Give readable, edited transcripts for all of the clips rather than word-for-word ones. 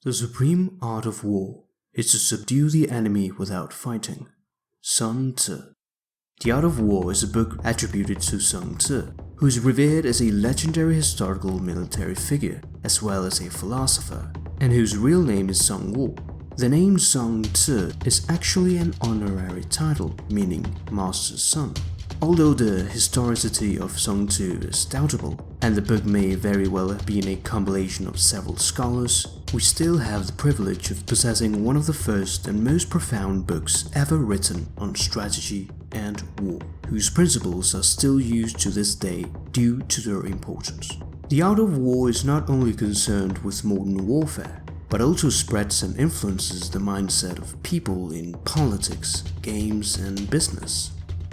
The supreme art of war is to subdue the enemy without fighting. Sun Tzu. The Art of War is a book attributed to Sun Tzu, who is revered as a legendary historical military figure, as well as a philosopher, and whose real name is Sun Tzu. The name Sun Tzu is actually an honorary title, meaning Master's Son. Although the historicity of Sun Tzu is doubtful, and the book may very well have been a compilation of several scholars, we still have the privilege of possessing one of the first and most profound books ever written on strategy and war, whose principles are still used to this day due to their importance. The Art of War is not only concerned with modern warfare, but also spreads and influences the mindset of people in politics, games, and business.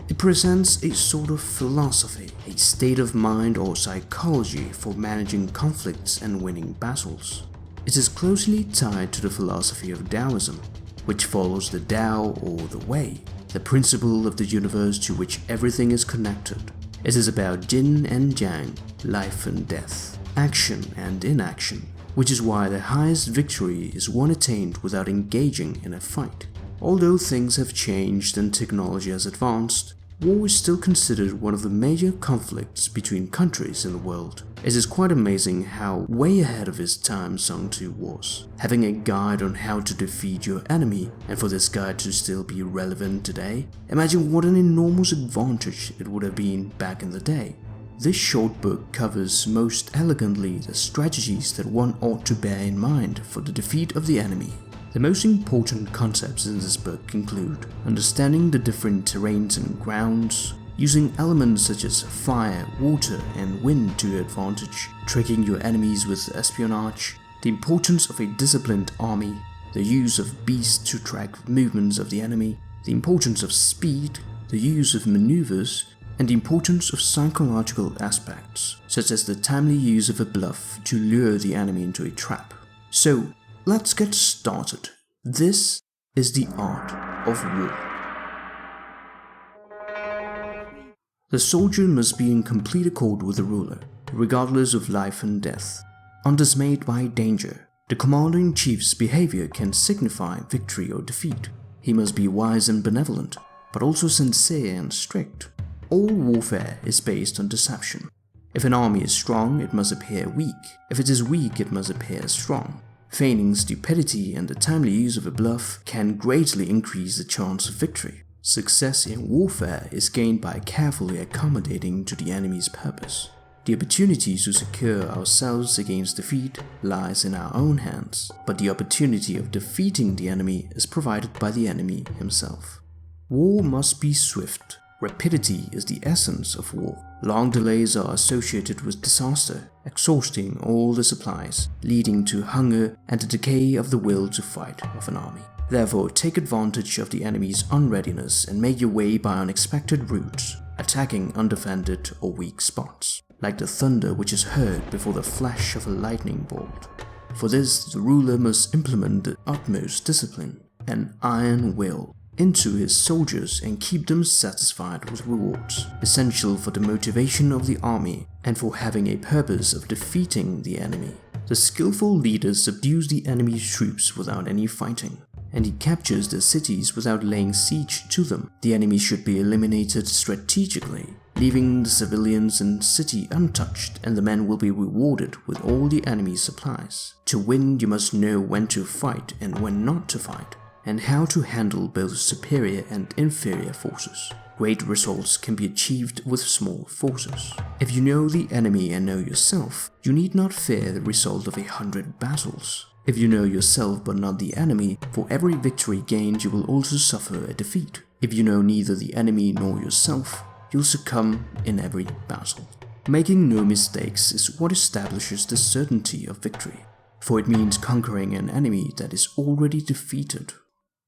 It presents a sort of philosophy, a state of mind or psychology for managing conflicts and winning battles. It is closely tied to the philosophy of Taoism, which follows the Tao or the Way, the principle of the universe to which everything is connected. It is about yin and yang, life and death, action and inaction, which is why the highest victory is one attained without engaging in a fight. Although things have changed and technology has advanced, war is still considered one of the major conflicts between countries in the world. It is quite amazing how way ahead of his time Sun Tzu was, having a guide on how to defeat your enemy, and for this guide to still be relevant today. Imagine what an enormous advantage it would have been back in the day. This short book covers most elegantly the strategies that one ought to bear in mind for the defeat of the enemy. The most important concepts in this book include understanding the different terrains and grounds, using elements such as fire, water, and wind to your advantage, tricking your enemies with espionage, the importance of a disciplined army, the use of beasts to track movements of the enemy, the importance of speed, the use of maneuvers, and the importance of psychological aspects, such as the timely use of a bluff to lure the enemy into a trap. So, let's get started. This is the art of war. The soldier must be in complete accord with the ruler, regardless of life and death. Undismayed by danger, the commander-in-chief's behavior can signify victory or defeat. He must be wise and benevolent, but also sincere and strict. All warfare is based on deception. If an army is strong, it must appear weak. If it is weak, it must appear strong. Feigning stupidity and the timely use of a bluff can greatly increase the chance of victory. Success in warfare is gained by carefully accommodating to the enemy's purpose. The opportunity to secure ourselves against defeat lies in our own hands, but the opportunity of defeating the enemy is provided by the enemy himself. War must be swift. Rapidity is the essence of war. Long delays are associated with disaster, exhausting all the supplies, leading to hunger and the decay of the will to fight of an army. Therefore, take advantage of the enemy's unreadiness and make your way by unexpected routes, attacking undefended or weak spots, like the thunder which is heard before the flash of a lightning bolt. For this, the ruler must implement the utmost discipline and iron will into his soldiers and keep them satisfied with rewards, essential for the motivation of the army and for having a purpose of defeating the enemy. The skillful leader subdues the enemy's troops without any fighting, and he captures the cities without laying siege to them. The enemy should be eliminated strategically, leaving the civilians and city untouched, and the men will be rewarded with all the enemy's supplies. To win, you must know when to fight and when not to fight, and how to handle both superior and inferior forces. Great results can be achieved with small forces. If you know the enemy and know yourself, you need not fear the result of 100 battles. If you know yourself but not the enemy, for every victory gained you will also suffer a defeat. If you know neither the enemy nor yourself, you'll succumb in every battle. Making no mistakes is what establishes the certainty of victory, for it means conquering an enemy that is already defeated.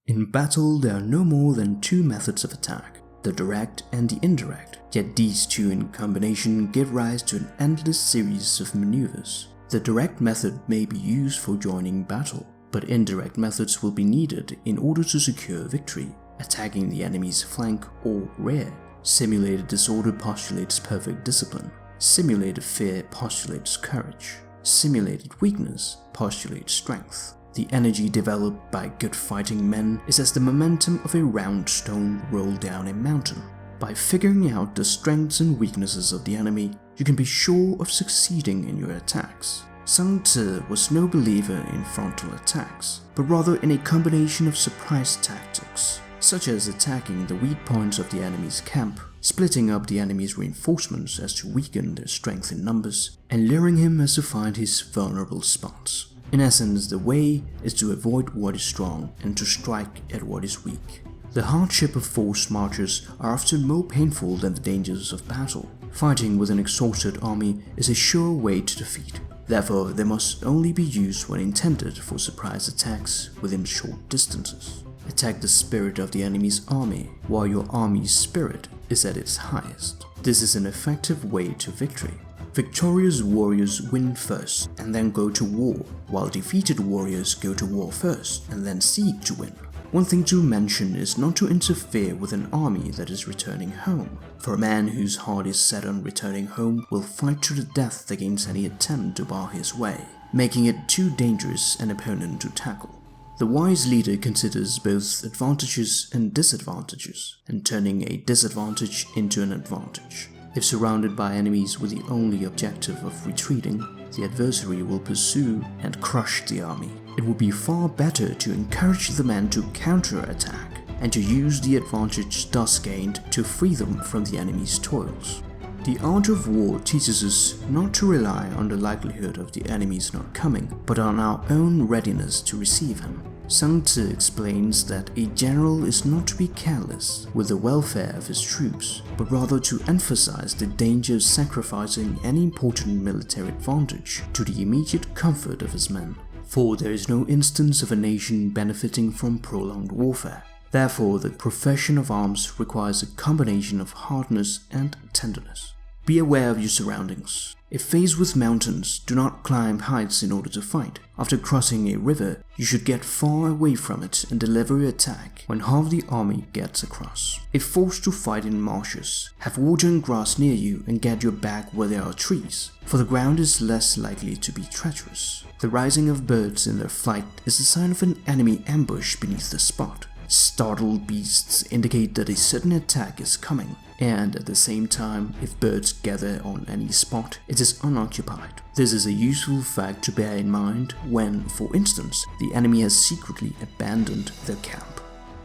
In battle, there are no more than two methods of attack, the direct and the indirect, yet these two in combination give rise to an endless series of maneuvers. The direct method may be used for joining battle, but indirect methods will be needed in order to secure victory, attacking the enemy's flank or rear. Simulated disorder postulates perfect discipline. Simulated fear postulates courage. Simulated weakness postulates strength. The energy developed by good fighting men is as the momentum of a round stone rolled down a mountain. By figuring out the strengths and weaknesses of the enemy, you can be sure of succeeding in your attacks. Sun Tzu was no believer in frontal attacks, but rather in a combination of surprise tactics, such as attacking the weak points of the enemy's camp, splitting up the enemy's reinforcements as to weaken their strength in numbers, and luring him as to find his vulnerable spots. In essence, the way is to avoid what is strong and to strike at what is weak. The hardship of forced marches are often more painful than the dangers of battle. Fighting with an exhausted army is a sure way to defeat. Therefore, they must only be used when intended for surprise attacks within short distances. Attack the spirit of the enemy's army while your army's spirit is at its highest. This is an effective way to victory. Victorious warriors win first and then go to war, while defeated warriors go to war first and then seek to win. One thing to mention is not to interfere with an army that is returning home, for a man whose heart is set on returning home will fight to the death against any attempt to bar his way, making it too dangerous an opponent to tackle. The wise leader considers both advantages and disadvantages, and turning a disadvantage into an advantage. If surrounded by enemies with the only objective of retreating, the adversary will pursue and crush the army. It would be far better to encourage the men to counter-attack and to use the advantage thus gained to free them from the enemy's toils. The art of war teaches us not to rely on the likelihood of the enemy's not coming, but on our own readiness to receive him. Sun Tzu explains that a general is not to be careless with the welfare of his troops, but rather to emphasize the danger of sacrificing any important military advantage to the immediate comfort of his men. For there is no instance of a nation benefiting from prolonged warfare. Therefore, the profession of arms requires a combination of hardness and tenderness. Be aware of your surroundings. If faced with mountains, do not climb heights in order to fight. After crossing a river, you should get far away from it and deliver your attack when half the army gets across. If forced to fight in marshes, have water and grass near you and get your back where there are trees, for the ground is less likely to be treacherous. The rising of birds in their flight is the sign of an enemy ambush beneath the spot. Startled beasts indicate that a sudden attack is coming, and at the same time, if birds gather on any spot, it is unoccupied. This is a useful fact to bear in mind when, for instance, the enemy has secretly abandoned their camp.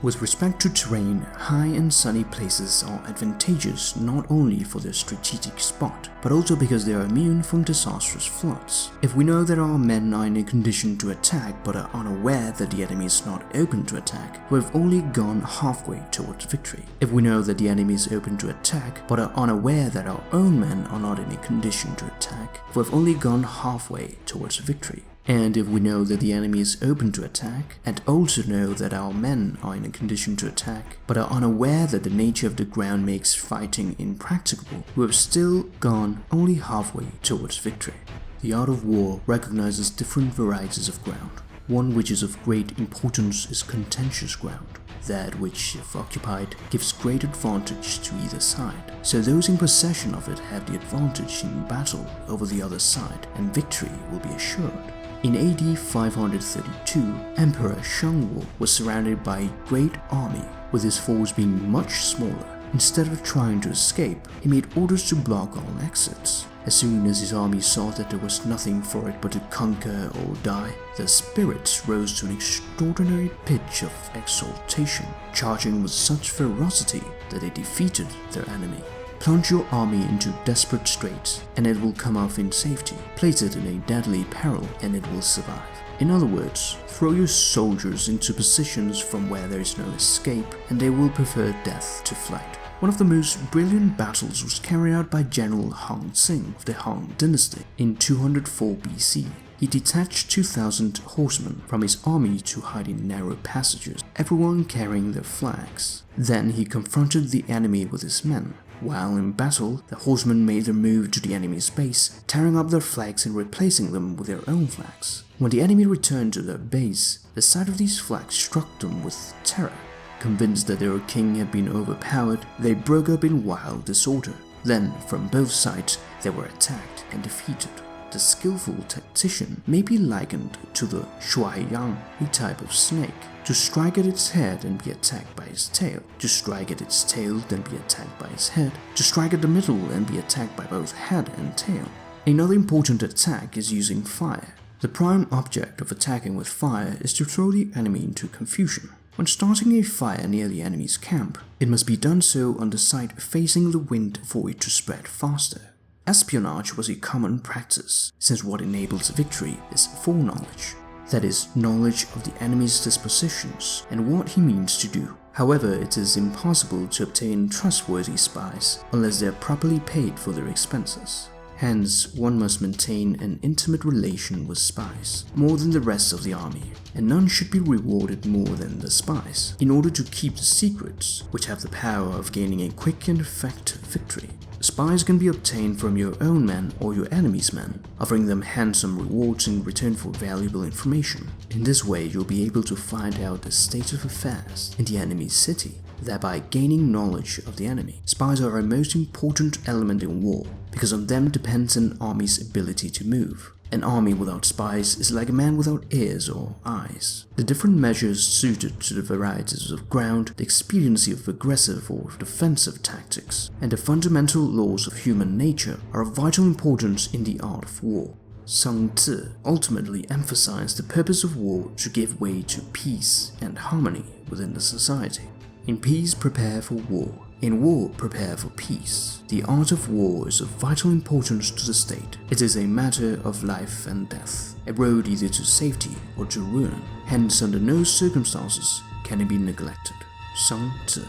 With respect to terrain, high and sunny places are advantageous not only for their strategic spot, but also because they are immune from disastrous floods. If we know that our men are in a condition to attack but are unaware that the enemy is not open to attack, we have only gone halfway towards victory. If we know that the enemy is open to attack but are unaware that our own men are not in a condition to attack, we have only gone halfway towards victory. And if we know that the enemy is open to attack, and also know that our men are in a condition to attack, but are unaware that the nature of the ground makes fighting impracticable, we have still gone only halfway towards victory. The art of war recognizes different varieties of ground. One which is of great importance is contentious ground. That which, if occupied, gives great advantage to either side, so those in possession of it have the advantage in battle over the other side, and victory will be assured. In AD 532, Emperor Shangwu was surrounded by a great army, with his force being much smaller. Instead of trying to escape, he made orders to block all exits. As soon as his army saw that there was nothing for it but to conquer or die, their spirits rose to an extraordinary pitch of exaltation, charging with such ferocity that they defeated their enemy. Plunge your army into desperate straits, and it will come off in safety. Place it in a deadly peril, and it will survive. In other words, throw your soldiers into positions from where there is no escape, and they will prefer death to flight. One of the most brilliant battles was carried out by General Hong Tsing of the Han Dynasty in 204 BC. He detached 2,000 horsemen from his army to hide in narrow passages, everyone carrying their flags. Then he confronted the enemy with his men. While in battle, the horsemen made their move to the enemy's base, tearing up their flags and replacing them with their own flags. When the enemy returned to their base, the sight of these flags struck them with terror. Convinced that their king had been overpowered, they broke up in wild disorder. Then, from both sides, they were attacked and defeated. the skillful tactician may be likened to the shuaiyang, a type of snake. To strike at its head and be attacked by its tail, to strike at its tail then be attacked by its head, to strike at the middle and be attacked by both head and tail. Another important attack is using fire. The prime object of attacking with fire is to throw the enemy into confusion. When starting a fire near the enemy's camp, it must be done so on the side facing the wind for it to spread faster. Espionage was a common practice, since what enables victory is foreknowledge. That is, knowledge of the enemy's dispositions and what he means to do. However, it is impossible to obtain trustworthy spies unless they are properly paid for their expenses. Hence, one must maintain an intimate relation with spies, more than the rest of the army, and none should be rewarded more than the spies, in order to keep the secrets, which have the power of gaining a quick and effective victory. Spies can be obtained from your own men or your enemy's men, offering them handsome rewards in return for valuable information. In this way, you'll be able to find out the state of affairs in the enemy's city, thereby gaining knowledge of the enemy. Spies are a most important element in war, because on them depends an army's ability to move. An army without spies is like a man without ears or eyes. The different measures suited to the varieties of ground, the expediency of aggressive or defensive tactics, and the fundamental laws of human nature are of vital importance in the art of war. Sun Tzu ultimately emphasized the purpose of war to give way to peace and harmony within the society. In peace, prepare for war. In war, prepare for peace. The art of war is of vital importance to the state. It is a matter of life and death, a road either to safety or to ruin. Hence, under no circumstances can it be neglected. Sun Tzu.